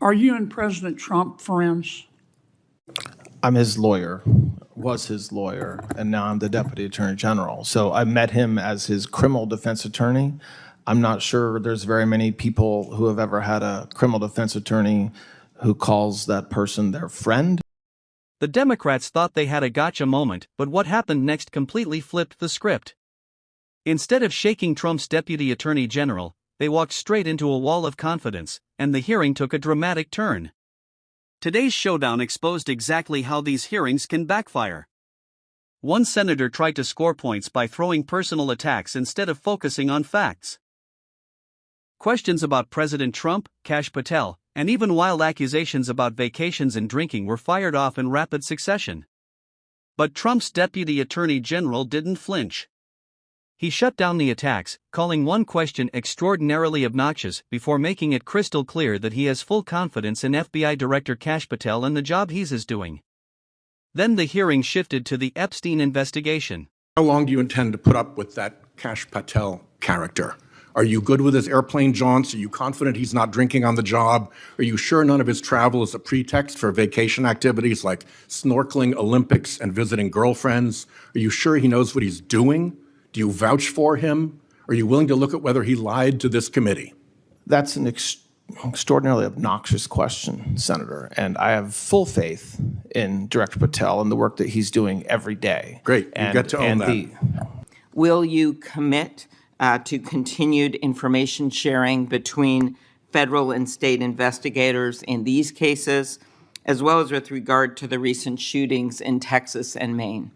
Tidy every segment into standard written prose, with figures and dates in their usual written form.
Are you and President Trump friends? I'm his lawyer, was his lawyer, and now I'm the Deputy Attorney General. So I met him as his criminal defense attorney. I'm not sure there's very many people who have ever had a criminal defense attorney who calls that person their friend. The Democrats thought they had a gotcha moment, but what happened next completely flipped the script. Instead of shaking Trump's Deputy Attorney General, they walked straight into a wall of confidence, and the hearing took a dramatic turn. Today's showdown exposed exactly how these hearings can backfire. One senator tried to score points by throwing personal attacks instead of focusing on facts. Questions about President Trump, Kash Patel, and even wild accusations about vacations and drinking were fired off in rapid succession. But Trump's Deputy Attorney General didn't flinch. He shut down the attacks, calling one question extraordinarily obnoxious before making it crystal clear that he has full confidence in FBI Director Kash Patel and the job he's doing. Then the hearing shifted to the Epstein investigation. How long do you intend to put up with that Kash Patel character? Are you good with his airplane jaunts? Are you confident he's not drinking on the job? Are you sure none of his travel is a pretext for vacation activities like snorkeling, Olympics, and visiting girlfriends? Are you sure he knows what he's doing? Do you vouch for him? Are you willing to look at whether he lied to this committee? That's an extraordinarily obnoxious question, Senator, and I have full faith in Director Patel and the work that he's doing every day. Great, you get to own that. Will you commit to continued information sharing between federal and state investigators in these cases, as well as with regard to the recent shootings in Texas and Maine?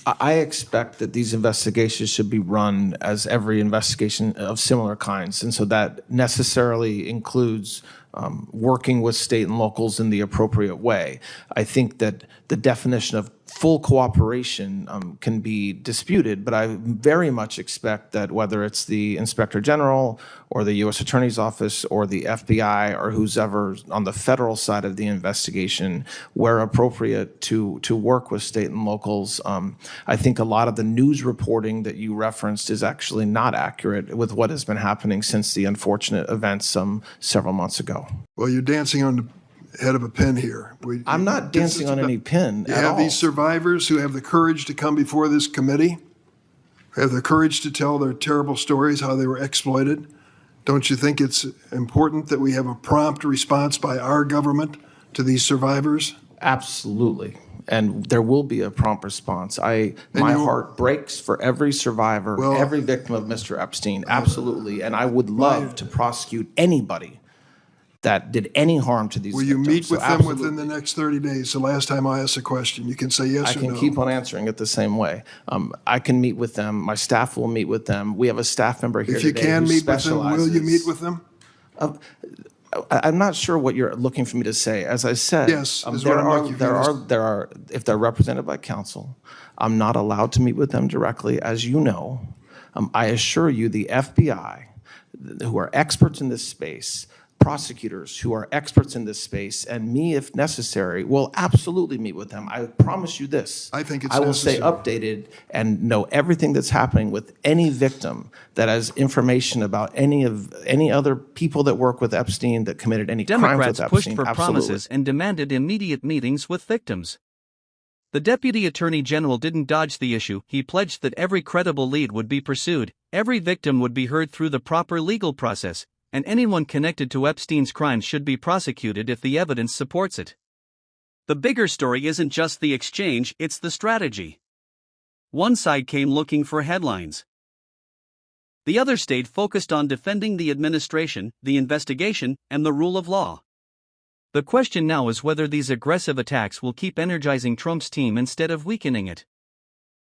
I expect that these investigations should be run as every investigation of similar kinds, and so that necessarily includes working with state and locals in the appropriate way. I think that the definition of full cooperation can be disputed, but I very much expect that whether it's the Inspector General or the U.S. Attorney's Office or the FBI or who's ever on the federal side of the investigation, where appropriate to work with state and locals. I think a lot of the news reporting that you referenced is actually not accurate with what has been happening since the unfortunate events several months ago. Well, you're dancing on the head of a pin here. I'm not dancing on any pin You at have all. these survivors who have the courage to come before this committee, have the courage to tell their terrible stories, how they were exploited. Don't you think it's important that we have a prompt response by our government to these survivors? Absolutely. And there will be a prompt response. My heart breaks for every survivor, every victim of Mr. Epstein, absolutely. And I would love to prosecute anybody that did any harm to these victims. Will you meet with them within the next 30 days? The last time I asked a question, you can say yes or no. I can keep on answering it the same way. I can meet with them. My staff will meet with them. We have a staff member here today who specializes. If you can meet with them, will you meet with them? I'm not sure what you're looking for me to say. As I said, yes, if they're represented by counsel, I'm not allowed to meet with them directly, as you know. I assure you the FBI, who are experts in this space, prosecutors who are experts in this space, and me, if necessary, will absolutely meet with them. I promise you this. I think it's I will necessary. stay updated and know everything that's happening with any victim that has information about any other people that work with Epstein that committed any crimes with Epstein. Democrats pushed for promises and demanded immediate meetings with victims. The Deputy Attorney General didn't dodge the issue. He pledged that every credible lead would be pursued, every victim would be heard through the proper legal process, and anyone connected to Epstein's crimes should be prosecuted if the evidence supports it. The bigger story isn't just the exchange, it's the strategy. One side came looking for headlines. The other stayed focused on defending the administration, the investigation, and the rule of law. The question now is whether these aggressive attacks will keep energizing Trump's team instead of weakening it.